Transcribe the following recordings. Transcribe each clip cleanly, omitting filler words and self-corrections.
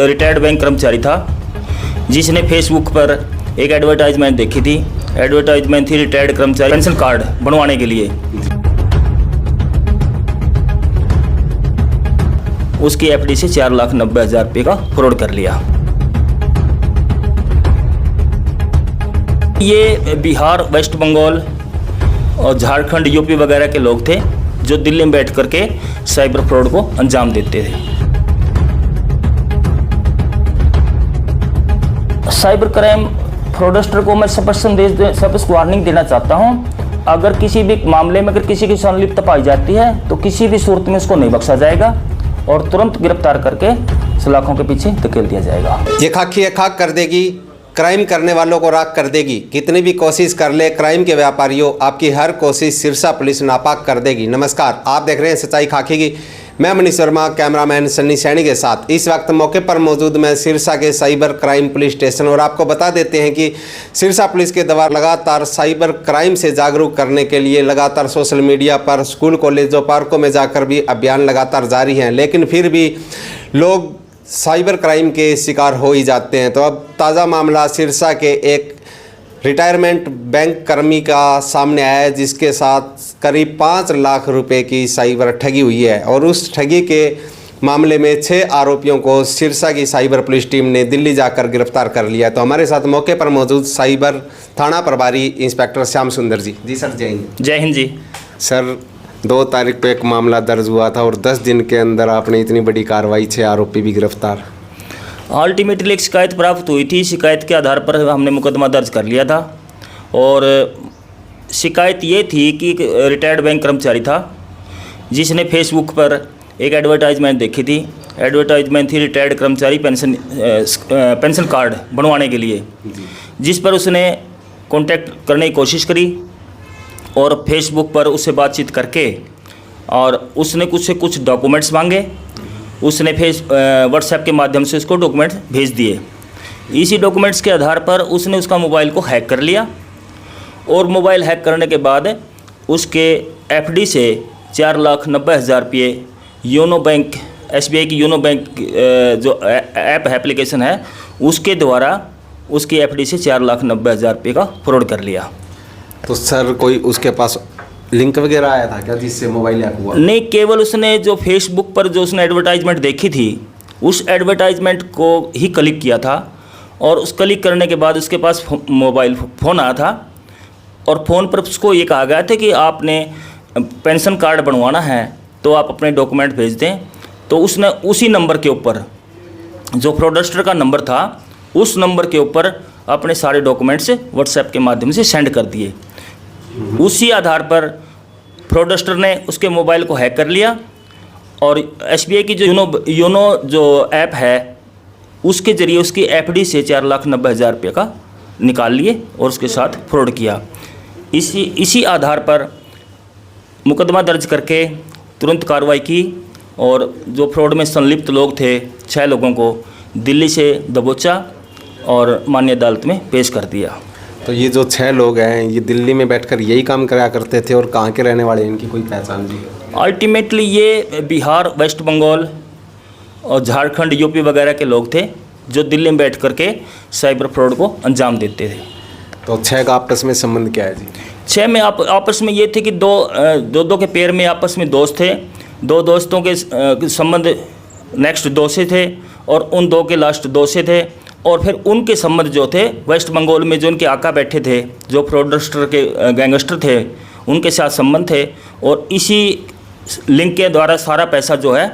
Retired bank कर्मचारी था जिसने फेसबुक पर एक एडवर्टाइजमेंट देखी थी। एडवर्टाइजमेंट थी रिटायर्ड कर्मचारी पेंशन कार्ड बनवाने के लिए। उसकी एफडी से 4,90,000 रुपये का फ्रॉड कर लिया। ये बिहार, वेस्ट बंगाल और झारखंड, यूपी वगैरह के लोग थे जो दिल्ली में बैठ करके साइबर फ्रॉड को अंजाम देते थे। साइबर क्राइम फ्रॉडस्टर को मैं सबसे वार्निंग देना चाहता हूं, अगर किसी भी मामले में अगर किसी की संलिप्तता पाई जाती है तो किसी भी सूरत में उसको नहीं बख्शा जाएगा और तुरंत गिरफ्तार करके सलाखों के पीछे धकेल दिया जाएगा। ये खाकी खाक कर देगी, क्राइम करने वालों को राख कर देगी। कितनी भी कोशिश कर ले क्राइम के व्यापारियों, आपकी हर कोशिश सिरसा पुलिस नापाक कर देगी। नमस्कार, आप देख रहे हैं सच्चाई खाकी की। मैं मनीष वर्मा, कैमरामैन सन्नी सैनी के साथ इस वक्त मौके पर मौजूद मैं सिरसा के साइबर क्राइम पुलिस स्टेशन। और आपको बता देते हैं कि सिरसा पुलिस के द्वारा लगातार साइबर क्राइम से जागरूक करने के लिए लगातार सोशल मीडिया पर, स्कूल कॉलेजों, पार्कों में जाकर भी अभियान लगातार जारी हैं, लेकिन फिर भी लोग साइबर क्राइम के शिकार हो ही जाते हैं। तो अब ताज़ा मामला सिरसा के एक रिटायरमेंट बैंक कर्मी का सामने आया है जिसके साथ करीब 5 लाख रुपए की साइबर ठगी हुई है। और उस ठगी के मामले में 6 आरोपियों को सिरसा की साइबर पुलिस टीम ने दिल्ली जाकर गिरफ्तार कर लिया। तो हमारे साथ मौके पर मौजूद साइबर थाना प्रभारी इंस्पेक्टर श्याम सुंदर जी। जी सर, जय हिंद। जय हिंद जी। सर, 2 तारीख पे एक मामला दर्ज हुआ था और 10 दिन के अंदर आपने इतनी बड़ी कार्रवाई, 6 आरोपी भी गिरफ्तार। अल्टीमेटली एक शिकायत प्राप्त हुई थी, शिकायत के आधार पर हमने मुकदमा दर्ज कर लिया था। और शिकायत ये थी कि रिटायर्ड बैंक कर्मचारी था जिसने फेसबुक पर एक एडवर्टाइजमेंट देखी थी। एडवर्टाइजमेंट थी रिटायर्ड कर्मचारी पेंशन कार्ड बनवाने के लिए, जिस पर उसने कांटेक्ट करने की कोशिश करी और फेसबुक पर उससे बातचीत करके और उसने कुछ डॉक्यूमेंट्स मांगे। उसने व्हाट्सएप के माध्यम से उसको डॉक्यूमेंट्स भेज दिए। इसी डॉक्यूमेंट्स के आधार पर उसने उसका मोबाइल को हैक कर लिया और मोबाइल हैक करने के बाद उसके एफडी से 4,90,000 रुपये योनो बैंक, SBI की योनो बैंक जो ऐप एप्लीकेशन है उसके द्वारा उसकी एफडी से 4,90,000 रुपये का फ्रॉड कर लिया। तो सर, कोई उसके पास लिंक वगैरह आया था क्या जिससे मोबाइल हैक हुआ? नहीं, केवल उसने जो फेसबुक पर जो उसने एडवर्टाइजमेंट देखी थी उस एडवर्टाइजमेंट को ही क्लिक किया था और उस क्लिक करने के बाद उसके पास मोबाइल फ़ोन आया था और फ़ोन पर उसको ये कहा गया था कि आपने पेंशन कार्ड बनवाना है तो आप अपने डॉक्यूमेंट भेज दें। तो उसने उसी नंबर के ऊपर, जो फ्रॉडस्टर का नंबर था, उस नंबर के ऊपर अपने सारे डॉक्यूमेंट्स व्हाट्सएप के माध्यम से सेंड कर दिए। उसी आधार पर फ्रॉडस्टर ने उसके मोबाइल को हैक कर लिया और SBI की जो योनो जो ऐप है उसके ज़रिए उसकी एफडी से 4,90,000 रुपये का निकाल लिए और उसके साथ फ्रॉड किया। इसी आधार पर मुकदमा दर्ज करके तुरंत कार्रवाई की और जो फ्रॉड में संलिप्त लोग थे 6 लोगों को दिल्ली से दबोचा और माननीय अदालत में पेश कर दिया। तो ये जो 6 लोग हैं ये दिल्ली में बैठकर यही काम करा करते थे और कहाँ के रहने वाले हैं, इनकी कोई पहचान भी? अल्टीमेटली ये बिहार, वेस्ट बंगाल और झारखंड, यूपी वगैरह के लोग थे जो दिल्ली में बैठ करके साइबर फ्रॉड को अंजाम देते थे। तो 6 का आपस में संबंध क्या है जी? 6 में आपस में ये थे कि दो के पेयर में आपस में दोस्त थे। 2 दोस्तों के संबंध नेक्स्ट 2 से थे और उन 2 के लास्ट 2 से थे और फिर उनके संबंध जो थे वेस्ट बंगाल में जो उनके आका बैठे थे, जो फ्रॉडस्टर के गैंगस्टर थे, उनके साथ संबंध थे और इसी लिंक के द्वारा सारा पैसा जो है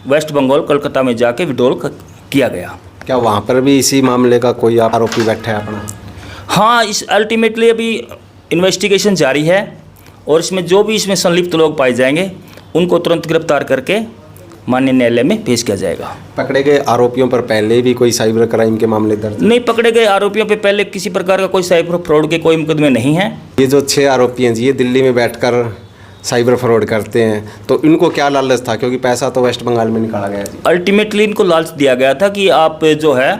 वेस्ट बंगाल, कोलकाता में जाके विड्रॉल किया गया। क्या वहाँ पर भी इसी मामले का कोई आरोपी बैठा है अपना? हाँ, इस अल्टीमेटली अभी इन्वेस्टिगेशन जारी है और इसमें जो भी इसमें संलिप्त लोग पाए जाएंगे उनको तुरंत गिरफ्तार करके माननीय न्यायालय में पेश किया जाएगा। पकड़े गए आरोपियों पर पहले भी कोई साइबर क्राइम के मामले दर्ज? नहीं, पकड़े गए आरोपियों पर पहले किसी प्रकार का कोई साइबर फ्रॉड के कोई मुकदमे नहीं हैं। ये जो 6 आरोपी हैं जी, ये दिल्ली में बैठकर साइबर फ्रॉड करते हैं, तो इनको क्या लालच था? क्योंकि पैसा तो वेस्ट बंगाल में निकाला गया जी। अल्टीमेटली इनको लालच दिया गया था कि आप जो है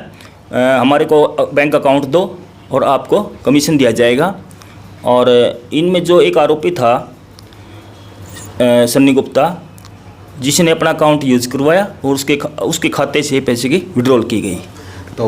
हमारे को बैंक अकाउंट दो और आपको कमीशन दिया जाएगा। और इनमें जो एक आरोपी था सन्नी गुप्ता, जिसने अपना अकाउंट यूज़ करवाया और उसके खाते से पैसे की विड्रॉल की गई। तो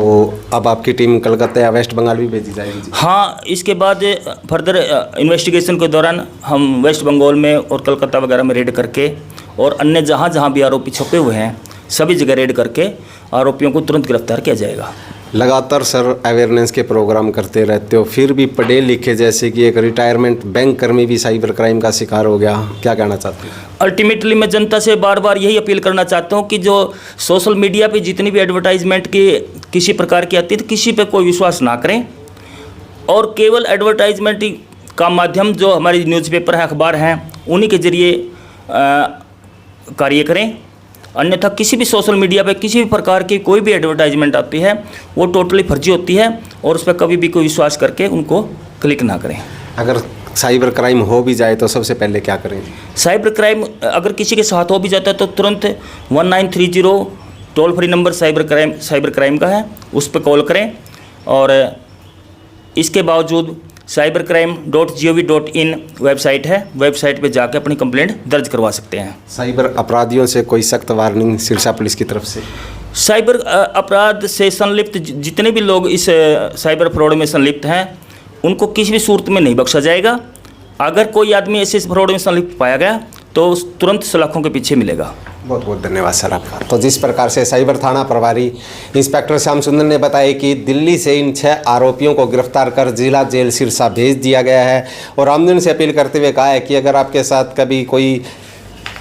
अब आपकी टीम कलकत्ता या वेस्ट बंगाल भी भेजी जाएगी जी? हाँ, इसके बाद फर्दर इन्वेस्टिगेशन के दौरान हम वेस्ट बंगाल में और कलकत्ता वगैरह में रेड करके और अन्य जहाँ जहाँ भी आरोपी छुपे हुए हैं सभी जगह रेड करके आरोपियों को तुरंत गिरफ्तार किया जाएगा। लगातार सर अवेयरनेस के प्रोग्राम करते रहते हो, फिर भी पढ़े लिखे जैसे कि एक रिटायरमेंट बैंक कर्मी भी साइबर क्राइम का शिकार हो गया, क्या कहना चाहते हैं? अल्टीमेटली मैं जनता से बार बार यही अपील करना चाहता हूँ कि जो सोशल मीडिया पे जितनी भी एडवर्टाइजमेंट की किसी प्रकार की आती है तो किसी पे कोई विश्वास ना करें और केवल एडवर्टाइजमेंट का माध्यम जो हमारी न्यूज़पेपर हैं, अखबार हैं, उन्हीं के जरिए कार्य करें। अन्यथा किसी भी सोशल मीडिया पे किसी भी प्रकार की कोई भी एडवर्टाइजमेंट आती है वो टोटली फर्जी होती है और उस पर कभी भी कोई विश्वास करके उनको क्लिक ना करें। अगर साइबर क्राइम हो भी जाए तो सबसे पहले क्या करें? साइबर क्राइम अगर किसी के साथ हो भी जाता है तो तुरंत 1930 toll free number cyber crime का है, उस पर कॉल करें। और इसके बावजूद cybercrime.gov.in वेबसाइट है, वेबसाइट पे जाकर अपनी कंप्लेंट दर्ज करवा सकते हैं। साइबर अपराधियों से कोई सख्त वार्निंग सिरसा पुलिस की तरफ से? साइबर अपराध से संलिप्त जितने भी लोग इस साइबर फ्रॉड में संलिप्त हैं उनको किसी भी सूरत में नहीं बख्शा जाएगा। अगर कोई आदमी ऐसे फ्रॉड में संलिप्त पाया गया तो तुरंत सलाखों के पीछे मिलेगा। बहुत बहुत धन्यवाद सर आपका। तो जिस प्रकार से साइबर थाना प्रभारी इंस्पेक्टर श्याम सुंदर ने बताया कि दिल्ली से इन 6 आरोपियों को गिरफ्तार कर जिला जेल सिरसा भेज दिया गया है और आमजन से अपील करते हुए कहा है कि अगर आपके साथ कभी कोई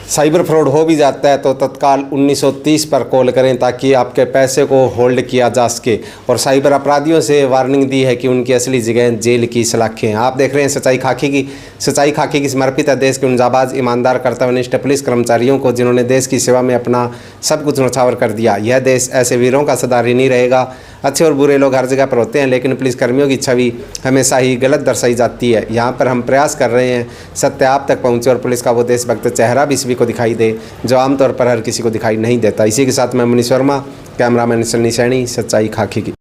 साइबर फ्रॉड हो भी जाता है तो तत्काल 1930 पर कॉल करें ताकि आपके पैसे को होल्ड किया जा सके। और साइबर अपराधियों से वार्निंग दी है कि उनकी असली जगह जेल की सलाखें। आप देख रहे हैं सच्चाई खाकी की समर्पित है देश के उन जाबाज ईमानदार कर्तव्यनिष्ठ पुलिस कर्मचारियों को जिन्होंने देश की सेवा में अपना सब कुछ न्यौछावर कर दिया। यह देश ऐसे वीरों का सदा ऋणी रहेगा। अच्छे और बुरे लोग हर जगह पर होते हैं लेकिन पुलिसकर्मियों की छवि हमेशा ही गलत दर्शाई जाती है। यहाँ पर हम प्रयास कर रहे हैं सत्य आप तक पहुँचे और पुलिस का वो देशभक्त चेहरा भी सभी को दिखाई दे जो आमतौर पर हर किसी को दिखाई नहीं देता। इसी के साथ मैं मनीष वर्मा, कैमरामैन सन्नी सैनी, सच्चाई खाकी की।